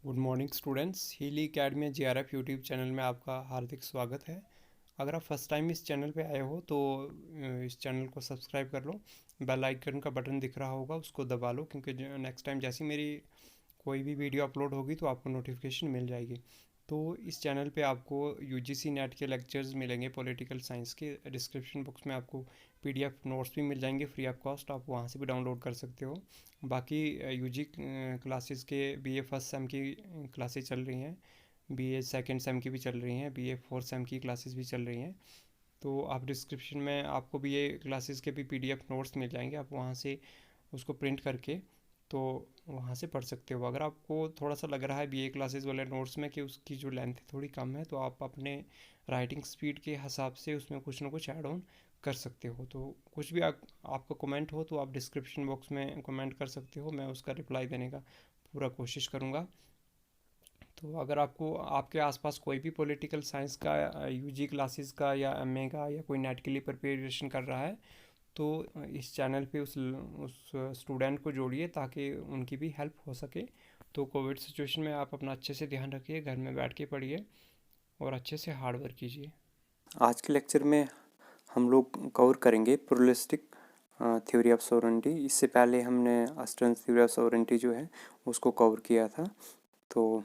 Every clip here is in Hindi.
Good morning students. Healy academy JRF YouTube channel में आपका हार्दिक स्वागत है। अगर आप फर्स्ट टाइम इस चैनल पे आए हो तो इस चैनल को सब्सक्राइब कर लो। बेल आइकन का बटन दिख रहा होगा, उसको दबा लो, क्योंकि नेक्स्ट टाइम जैसी मेरी कोई भी वीडियो अपलोड होगी तो आपको नोटिफिकेशन मिल जाएगी। तो इस चैनल पे आपको यूजीसी नेट के लेक्चर्स मिलेंगे पॉलिटिकल साइंस के। डिस्क्रिप्शन बॉक्स में आपको पीडीएफ नोट्स भी मिल जाएंगे फ्री ऑफ कॉस्ट, आप वहाँ से भी डाउनलोड कर सकते हो। बाकी यूजी क्लासेस के बीए फर्स्ट सेम की क्लासेस चल रही हैं, बीए सेकंड सेम की भी चल रही हैं, बीए फोर्थ सेम की क्लासेस भी चल रही हैं। तो आप डिस्क्रिप्शन में आपको बीए क्लासेस के भी पीडीएफ नोट्स मिल जाएंगे, आप वहाँ से उसको प्रिंट करके तो वहाँ से पढ़ सकते हो। अगर आपको थोड़ा सा लग रहा है बीए क्लासेस वाले नोट्स में कि उसकी जो लेंथ है थोड़ी कम है, तो आप अपने राइटिंग स्पीड के हिसाब से उसमें कुछ ना कुछ ऐड ऑन कर सकते हो। तो कुछ भी आपका कमेंट हो तो आप डिस्क्रिप्शन बॉक्स में कमेंट कर सकते हो, मैं उसका रिप्लाई देने का पूरा कोशिश करूँगा। तो अगर आपको आपके आसपास कोई भी पॉलिटिकल साइंस का यूजी क्लासेस का या एमए का या कोई नेट के लिए प्रिपरेशन कर रहा है तो इस चैनल पे उस स्टूडेंट को जोड़िए ताकि उनकी भी हेल्प हो सके। तो कोविड सिचुएशन में आप अपना अच्छे से ध्यान रखिए, घर में बैठ के पढ़िए और अच्छे से हार्ड वर्क कीजिए। आज के लेक्चर में हम लोग कवर करेंगे प्रोलिस्टिक थ्योरी ऑफ सोवरेनिटी। इससे पहले हमने अस्टर्न थ्योरी ऑफ सोवरेनिटी जो है उसको कवर किया था। तो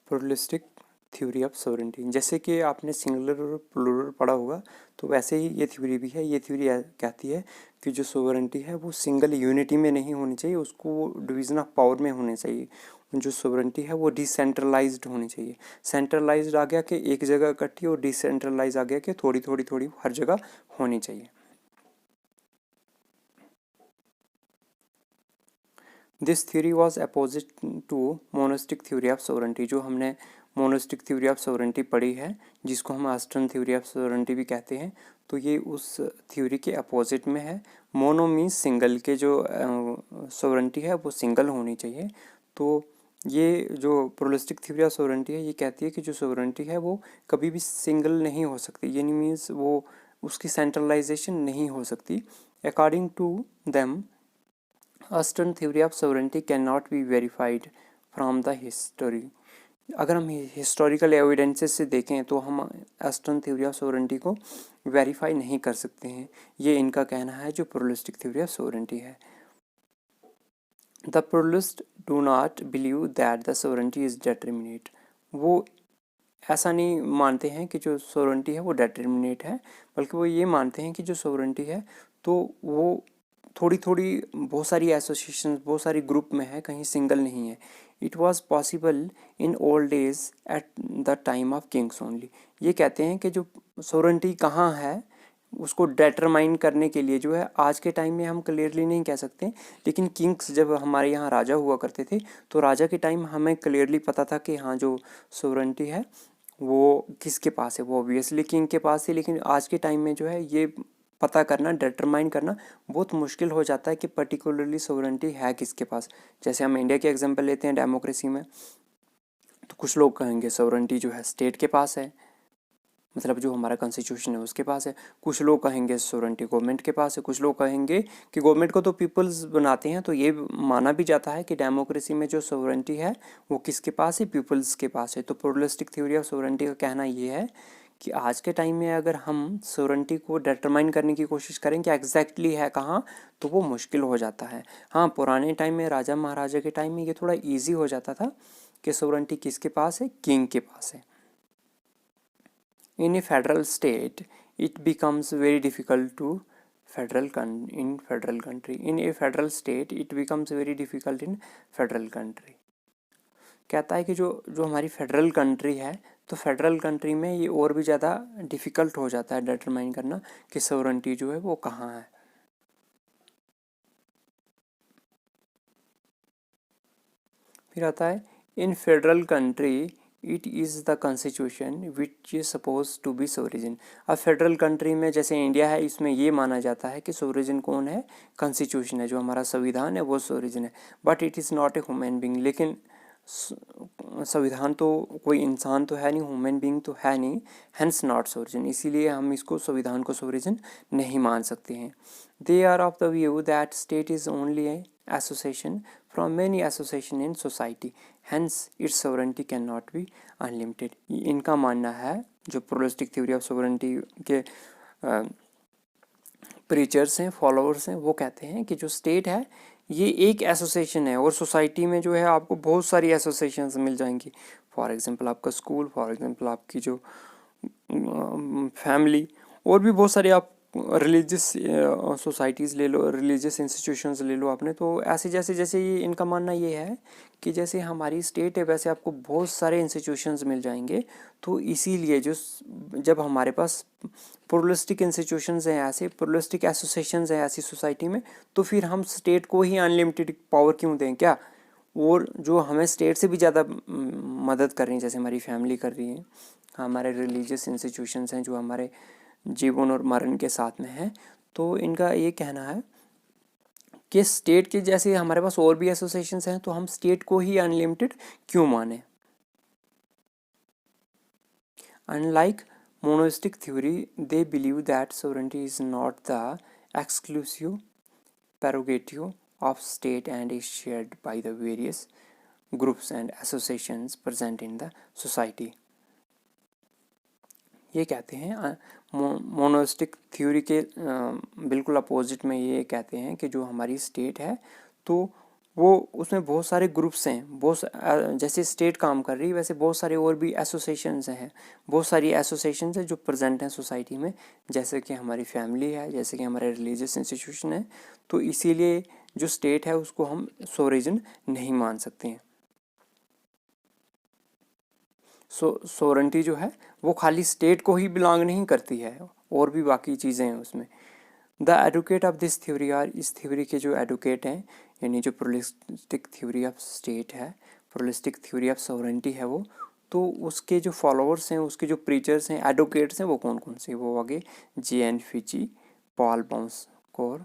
प्रोलिस्टिक थ्योरी ऑफ सोवरेनिटी, जैसे कि आपने सिंगुलर और प्लूरल पढ़ा होगा, तो वैसे ही ये थ्योरी भी है। ये थ्योरी कहती है कि जो सोवरेनिटी है वो सिंगल यूनिटी में नहीं होनी चाहिए, उसको डिवीज़न ऑफ पावर में होनी चाहिए। जो सोवरेनिटी है वो डिसेंट्रलाइज्ड होनी चाहिए। सेंट्रलाइज्ड आ गया कि एक जगह इकट्ठी, और डिसेंट्रलाइज आ गया कि थोड़ी थोड़ी थोड़ी हर जगह होनी चाहिए। This theory was opposite to monistic theory of sovereignty. जो हमने मोनोस्टिक थ्योरी ऑफ सोवरेनिटी पढ़ी है, जिसको हम ईस्टर्न थ्योरी ऑफ सोवरेनिटी भी कहते हैं, तो ये उस थ्योरी के अपोजिट में है। मोनो मीन्स सिंगल, के जो सोवरेनिटी है वो सिंगल होनी चाहिए। तो ये जो प्रोलिस्टिक थ्योरी ऑफ सोवरेनिटी है, ये कहती है कि जो सोवरेनिटी है वो कभी भी सिंगल नहीं हो सकती, यानी मीन्स वो उसकी सेंट्रलाइजेशन नहीं हो सकती। According to them, Eastern theory of sovereignty cannot be verified from the history। अगर हम हिस्टोरिकल एविडेंसेस से देखें तो हम ईस्टर्न थ्योरी ऑफ सोवरेनिटी को वेरीफाई नहीं कर सकते हैं। ये इनका कहना है जो प्रोलिस्टिक थ्योरी ऑफ सोवरेनिटी है। The pluralist do not believe that the sovereignty is determinate. वो ऐसा नहीं मानते हैं कि जो सोवरेनिटी है वो डेटर्मिनेट है, बल्कि वो ये मानते हैं कि जो सोवरेनिटी है तो वो थोड़ी थोड़ी बहुत सारी एसोसिएशन, बहुत सारी ग्रुप में है, कहीं सिंगल नहीं है। It was possible in old days at the time of Kings only. ये कहते हैं कि जो सोवरेनिटी कहाँ है उसको डेटरमाइन करने के लिए जो है आज के टाइम में हम क्लियरली नहीं कह सकते, लेकिन किंग्स जब हमारे यहाँ राजा हुआ करते थे तो राजा के टाइम हमें क्लियरली पता था कि हाँ जो सोवरेनिटी है वो किसके पास है, वो ऑब्वियसली किंग के पास है। लेकिन आज के टाइम में जो है ये पता करना, डिटरमाइन करना बहुत मुश्किल हो जाता है कि पर्टिकुलरली सोवरेनिटी है किसके पास। जैसे हम इंडिया के एग्जांपल लेते हैं, डेमोक्रेसी में तो कुछ लोग कहेंगे सोवरेनिटी जो है स्टेट के पास है, मतलब जो हमारा कॉन्स्टिट्यूशन है उसके पास है। कुछ लोग कहेंगे सोवरेनिटी गवर्नमेंट के पास है। कुछ लोग कहेंगे कि गवर्नमेंट को तो पीपल्स बनाते हैं। तो ये माना भी जाता है कि डेमोक्रेसी में जो सोवरेनिटी है वो किसके पास है, पीपल्स के पास है। तो प्लूरलिस्टिक थ्योरी ऑफ सोवरेनिटी का कहना ये है कि आज के टाइम में अगर हम सोवरेनिटी को डिटरमाइन करने की कोशिश करें कि एग्जैक्टली है कहाँ, तो वो मुश्किल हो जाता है। हाँ, पुराने टाइम में राजा महाराजा के टाइम में ये थोड़ा ईजी हो जाता था कि सोवरेनिटी किसके पास है, किंग के पास है। In a federal state, it becomes very difficult to in federal country. In a federal state, it becomes very difficult in federal country। कहता है कि जो जो हमारी फेडरल कंट्री है, तो फेडरल कंट्री में ये और भी ज़्यादा डिफ़िकल्ट हो जाता है डिटरमाइन करना कि सोवरेनिटी जो है वो कहाँ है। फिर आता है in federal country it is the constitution which is suppose to be sovereign. अब फेडरल कंट्री में जैसे इंडिया है, इसमें ये माना जाता है कि सोवरेन कौन है, कॉन्स्टिट्यूशन है, जो हमारा संविधान है वो सोवरेन है। But it is not a human being. लेकिन संविधान तो कोई इंसान तो है नहीं, ह्यूमन बीइंग तो है नहीं, हेंस नॉट सोवरेन, इसीलिए हम इसको संविधान को सोवरेन नहीं मान सकते हैं। They are of the view that state is only association from many association in society, hence its sovereignty can not be unlimited. इनका मानना है, जो प्लुरलिस्टिक थ्योरी ऑफ सोवरेनिटी के प्रीचर्स हैं, फॉलोअर्स हैं, वो कहते हैं कि जो स्टेट है ये एक एसोसिएशन है, और सोसाइटी में जो है आपको बहुत सारी एसोसिएशंस मिल जाएंगी। फॉर एग्जांपल आपका स्कूल, फॉर एग्जांपल आपकी जो फैमिली, और भी बहुत सारे आप रिलीजियस सोसाइटीज़ ले लो, रिलीजियस इंस्टीट्यूशंस ले लो आपने, तो ऐसे जैसे जैसे ये इनका मानना ये है कि जैसे हमारी स्टेट है वैसे आपको बहुत सारे इंस्टीट्यूशंस मिल जाएंगे। तो इसीलिए जो जब हमारे पास प्लुरलिस्टिक इंस्टीट्यूशंस हैं, ऐसे प्लुरलिस्टिक एसोसिएशंस हैं ऐसी सोसाइटी में, तो फिर हम स्टेट को ही अनलिमिटेड पावर क्यों दें क्या? और जो हमें स्टेट से भी ज़्यादा मदद कर रही हैं, जैसे हमारी फैमिली कर रही है, हमारे रिलीजियस इंस्टीट्यूशंस हैं जो हमारे जीवन और मरण के साथ में हैं, तो इनका ये कहना है कि स्टेट के जैसे हमारे पास और भी एसोसिएशंस हैं, तो हम स्टेट को ही अनलिमिटेड क्यों माने। Unlike monistic theory, they believe that sovereignty is not the exclusive prerogative of state and is shared by the various groups and associations present in the society। ये कहते हैं मोनोस्टिक थ्योरी के बिल्कुल अपोजिट में ये कहते हैं कि जो हमारी स्टेट है तो वो उसमें बहुत सारे ग्रुप्स हैं, जैसे स्टेट काम कर रही है वैसे बहुत सारे और भी एसोसिएशंस हैं, बहुत सारी एसोसिएशंस हैं जो प्रेजेंट हैं सोसाइटी में, जैसे कि हमारी फैमिली है, जैसे कि हमारे रिलीजियस इंस्टीट्यूशन है। तो इसीलिए जो स्टेट है उसको हम सोवरेन नहीं मान सकते हैं। सोवरेनिटी जो है वो खाली स्टेट को ही बिलोंग नहीं करती है, और भी बाकी चीज़ें हैं उसमें। The advocate of this theory are, इस थ्योरी के जो एडवोकेट हैं, यानी जो प्लुरलिस्टिक थ्योरी ऑफ स्टेट है, प्लुरलिस्टिक थ्योरी ऑफ सोवरेनिटी है वो, तो उसके जो फॉलोअर्स हैं, उसके जो प्रीचर्स हैं, एडवोकेट्स हैं, वो कौन कौन से, वो आगे जे.एन. फिची, पॉल बाउंसकोर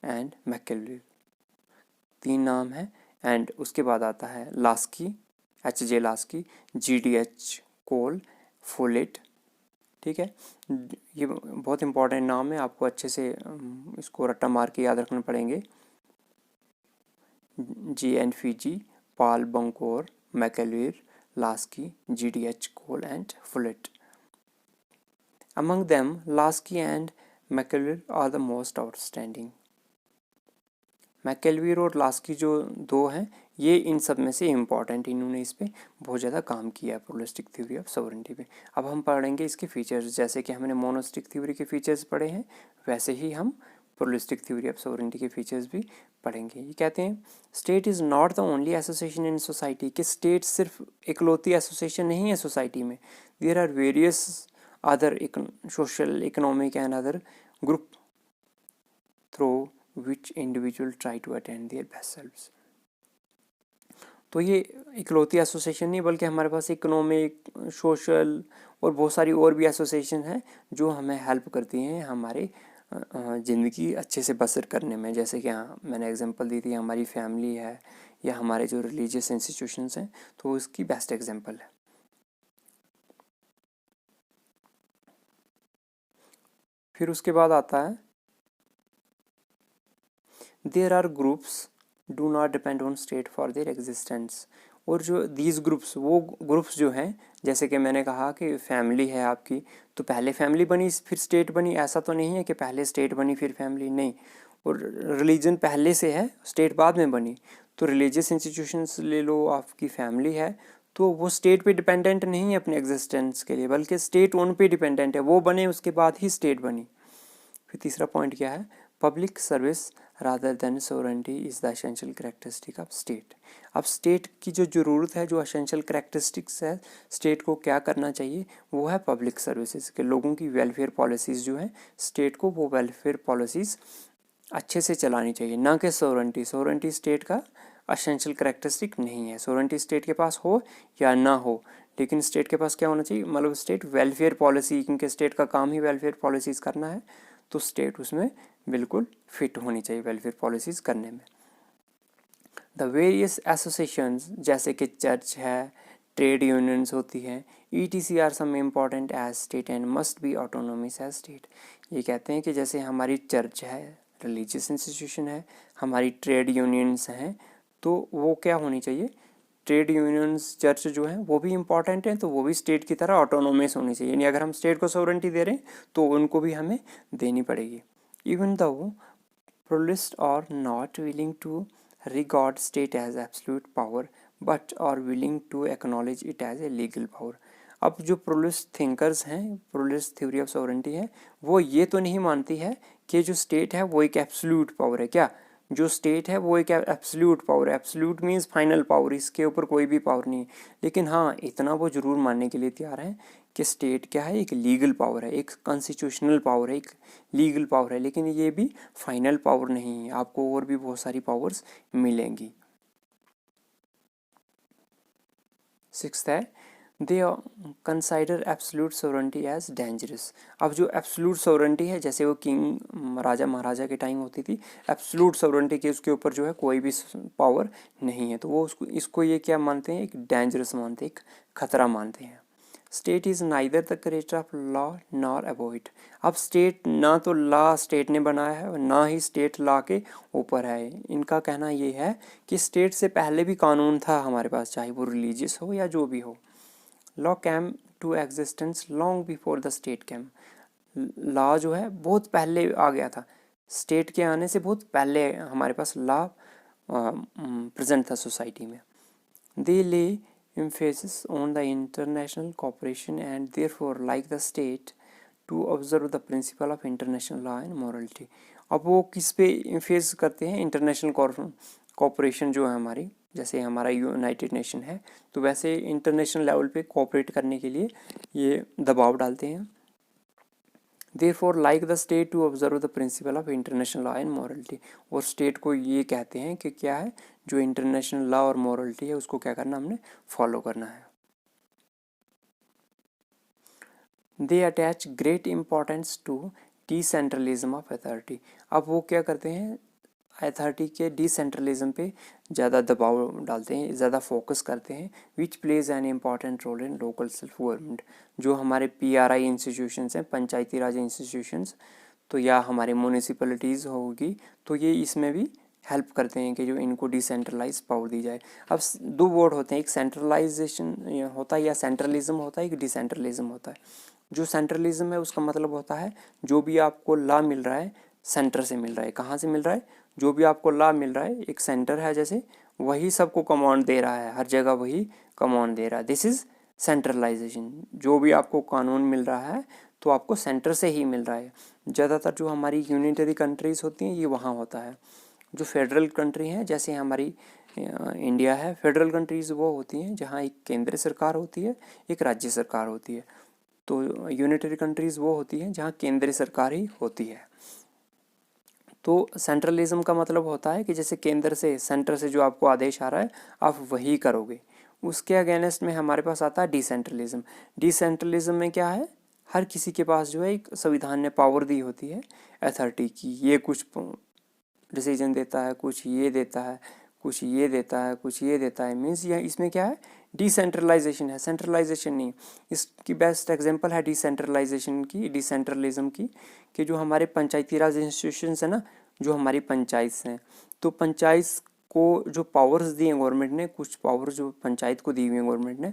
एंड मैकेलवेल, 3 नाम है। एंड उसके बाद आता है लास्की, H.J. Laski, G.D.H. कोल, फुलेट। ठीक है, ये बहुत इंपॉर्टेंट नाम है, आपको अच्छे से इसको रट्टा मार के याद रखना पड़ेंगे। J N. Figgis, Paul Boncour, MacIver, Laski, G.D.H. Cole and Follett. Among them, Lasky and MacIver are the most outstanding. MacIver और लास्की जो दो हैं, ये इन सब में से इम्पॉर्टेंट, इन्होंने इस पर बहुत ज़्यादा काम किया है प्लुरलिस्टिक थ्योरी ऑफ सोवरेनिटी पे। अब हम पढ़ेंगे इसके फीचर्स, जैसे कि हमने मोनोस्टिक थ्योरी के फीचर्स पढ़े हैं वैसे ही हम प्लुरलिस्टिक थ्योरी ऑफ सोवरेनिटी के फीचर्स भी पढ़ेंगे। ये कहते हैं state is not the only association in society, कि स्टेट सिर्फ इकलौती एसोसिएशन नहीं है सोसाइटी में, there are various other social, economic and other group through which individual try to attain their best selves। तो ये इकलौती एसोसिएशन नहीं, बल्कि हमारे पास इकोनॉमिक, सोशल और बहुत सारी और भी एसोसिएशन हैं जो हमें हेल्प करती हैं हमारे ज़िंदगी अच्छे से बसर करने में। जैसे कि मैंने एग्जांपल दी थी, हमारी फैमिली है या हमारे जो रिलीजियस इंस्टीट्यूशंस हैं, तो उसकी बेस्ट एग्जांपल है। फिर उसके बाद आता है there are groups do not depend on state for their existence. और जो दीज ग्रुप्स, वो ग्रुप्स जो हैं, जैसे कि मैंने कहा कि फैमिली है आपकी, तो पहले फैमिली बनी फिर स्टेट बनी, ऐसा तो नहीं है कि पहले स्टेट बनी फिर फैमिली, नहीं। और रिलीजन पहले से है, स्टेट बाद में बनी। तो रिलीजियस इंस्टीट्यूशंस ले लो, आपकी फैमिली है, तो वो स्टेट पे डिपेंडेंट नहीं है अपने एग्जिस्टेंस के लिए, बल्कि स्टेट उन पे डिपेंडेंट है, वो बने उसके बाद ही स्टेट बनी। फिर तीसरा पॉइंट क्या है, public service rather than sovereignty is the essential characteristic of state. अब स्टेट की जो ज़रूरत है, जो एसेंशियल कैरेक्टरिस्टिक्स है स्टेट को क्या करना चाहिए, वो है पब्लिक सर्विसेज के, लोगों की वेलफेयर पॉलिसीज़ जो है स्टेट को, वो वेलफेयर पॉलिसीज़ अच्छे से चलानी चाहिए, ना कि सोवरेनिटी। सोवरेनिटी स्टेट का एसेंशियल कैरेक्टरिस्टिक नहीं है, सोवरेनिटी स्टेट के पास हो या ना हो, लेकिन स्टेट के पास क्या होना चाहिए, मतलब स्टेट वेलफेयर पॉलिसी, क्योंकि स्टेट का काम ही वेलफेयर पॉलिसीज़ करना है, तो स्टेट उसमें बिल्कुल फिट होनी चाहिए वेलफेयर पॉलिसीज़ करने में। द वेरियस एसोसिएशंस जैसे कि चर्च है, ट्रेड यूनियंस होती हैं, ETC are some important as state and must be autonomous as state. ये कहते हैं कि जैसे हमारी चर्च है, रिलीजियस इंस्टीट्यूशन है, हमारी ट्रेड यूनियंस हैं, तो वो क्या होनी चाहिए, ट्रेड यूनियंस चर्च जो है वो भी इम्पॉर्टेंट है, तो वो भी स्टेट की तरह ऑटोनोमस होनी चाहिए, यानी अगर हम स्टेट को सॉवरेंटी दे रहे हैं तो उनको भी हमें देनी पड़ेगी। Even though pluralists are not willing to regard state as absolute power but are willing to acknowledge it as a legal power। अब जो प्रोलिस्ट थिंकर्स हैं, प्रोलिस्ट थ्योरी ऑफ सॉवरेंटी है, वो ये तो नहीं मानती है कि जो स्टेट है वो एक एब्सोल्यूट पावर है। क्या, जो स्टेट है वो एक एब्सोल्यूट पावर है, एब्सोल्यूट मीन्स फाइनल पावर, इसके ऊपर कोई भी पावर नहीं है। लेकिन हाँ, इतना वो जरूर मानने के लिए तैयार हैं कि स्टेट क्या है, एक लीगल पावर है, एक कॉन्स्टिट्यूशनल पावर है, एक लीगल पावर है, लेकिन ये भी फाइनल पावर नहीं है, आपको और भी बहुत सारी पावर्स मिलेंगी। सिक्स्थ है, they consider absolute sovereignty as dangerous. अब जो एब्सोल्यूट सोवरेंटी है, जैसे वो किंग राजा महाराजा के टाइम होती थी, एब्सोल्यूट सोवरेंटी के उसके ऊपर जो है कोई भी पावर नहीं है, तो वो इसको ये क्या मानते हैं, एक डेंजरस मानते हैं, एक खतरा मानते हैं। State is neither the creator of law nor above it. अब स्टेट ना तो लॉ स्टेट ने बनाया है और ना ही स्टेट लॉ के ऊपर है। इनका कहना ये है कि स्टेट से पहले भी कानून था हमारे पास, चाहे वो रिलीजियस हो या जो भी हो। Law came to existence long before the state came. Law जो है बहुत पहले आ गया था, स्टेट के आने से बहुत पहले हमारे पास लॉ प्रेजेंट था सोसाइटी में। दे ले emphasis on the international cooperation and therefore like the state to observe the principle of international law and morality। अब वो किस पे इम्फेस करते हैं, इंटरनेशनल कॉपरेशन जो है हमारी, जैसे हमारा यूनाइटेड नेशन है, तो वैसे इंटरनेशनल लेवल पे कोऑपरेट करने के लिए ये दबाव डालते हैं। Therefore like the state to observe the principle of international law and morality। और स्टेट को ये कहते हैं कि क्या है, जो इंटरनेशनल लॉ और मॉरलिटी है उसको क्या करना, हमने फॉलो करना है। They attach great importance to decentralism of authority. अब वो क्या करते हैं, अथॉरिटी के डिसेंट्रलिज्म पे ज़्यादा दबाव डालते हैं, ज़्यादा फोकस करते हैं। Which plays an important role in local self government. जो हमारे PRI इंस्टीट्यूशंस हैं, पंचायती राज इंस्टीट्यूशंस, तो या हमारे म्यूनिसिपलिटीज़ होगी, तो ये इसमें भी हेल्प करते हैं कि जो इनको डिसेंट्रलाइज पावर दी जाए। अब दो वर्ड होते हैं, एक सेंट्रलाइजेशन होता है या सेंट्रलिज्म होता है, एक डिसेंट्रलिज्म होता है। जो सेंट्रलिज्म है उसका मतलब होता है जो भी आपको लॉ मिल रहा है सेंटर से मिल रहा है। कहाँ से मिल रहा है, जो भी आपको लॉ मिल रहा है, एक सेंटर है जैसे, वही सबको कमांड दे रहा है, हर जगह वही कमांड दे रहा है। This is centralisation. जो भी आपको कानून मिल रहा है तो आपको सेंटर से ही मिल रहा है। ज़्यादातर जो हमारी यूनिटरी कंट्रीज होती हैं ये वहाँ होता है। जो फेडरल कंट्री हैं, जैसे हमारी इंडिया है, फेडरल कंट्रीज़ वो होती हैं जहाँ एक केंद्र सरकार होती है, एक राज्य सरकार होती है। तो यूनिटरी कंट्रीज़ वो होती हैं जहाँ केंद्रीय सरकार ही होती है। तो सेंट्रलिज्म का मतलब होता है कि जैसे केंद्र से, सेंटर से जो आपको आदेश आ रहा है आप वही करोगे। उसके अगेंस्ट में हमारे पास आता है डिसेंट्रलिज्म। डिसेंट्रलिज्म में क्या है, हर किसी के पास जो है एक संविधान ने पावर दी होती है अथॉरिटी की, ये कुछ डिसीजन देता है, कुछ ये देता है, कुछ ये देता है, कुछ ये देता है। मीन्स यह इसमें क्या है, डिसेंट्रलाइजेशन है, सेंट्रलाइजेशन नहीं। इसकी बेस्ट एग्जांपल है डिसेंट्रलाइजेशन की, डिसेंट्रलिज्म की, कि जो हमारे पंचायती राज इंस्टीट्यूशंस है ना, जो हमारी पंचायत हैं, तो पंचायत को जो पावर्स दिए हैं गवर्नमेंट ने, कुछ पावर्स जो पंचायत को दी हुई हैं गवर्नमेंट ने,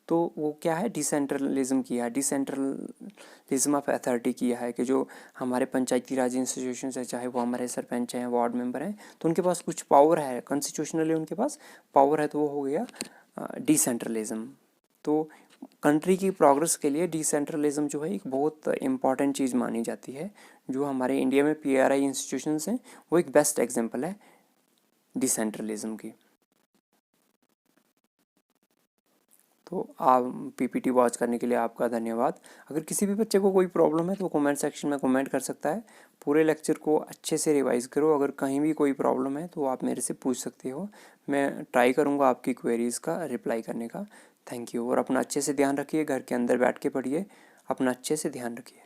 तो वो क्या है, डिसेंट्रलिज्म किया है, डिसेंट्रलिज्म ऑफ अथॉरिटी किया है। कि जो हमारे पंचायती राज इंस्टीट्यूशंस है, चाहे वो हमारे सरपंच हैं, वार्ड मेंबर हैं, तो उनके पास कुछ पावर है, कॉन्स्टिट्यूशनली उनके पास पावर है, तो वो हो गया डिसेंट्रलिज्म। तो कंट्री की प्रोग्रेस के लिए डिसेंट्रलिज्म जो है एक बहुत इंपॉर्टेंट चीज़ मानी जाती है। जो हमारे इंडिया में PRI इंस्टीट्यूशंस हैं वो एक बेस्ट एग्जांपल है डिसेंट्रलिज्म की। तो आप PPT वॉच करने के लिए आपका धन्यवाद। अगर किसी भी बच्चे को कोई प्रॉब्लम है तो कमेंट सेक्शन में कमेंट कर सकता है। पूरे लेक्चर को अच्छे से रिवाइज करो, अगर कहीं भी कोई प्रॉब्लम है तो आप मेरे से पूछ सकते हो, मैं ट्राई करूँगा आपकी क्वेरीज़ का रिप्लाई करने का। Thank you. और अपना अच्छे से ध्यान रखिए, घर के अंदर बैठ के पढ़िए, अपना अच्छे से ध्यान रखिए।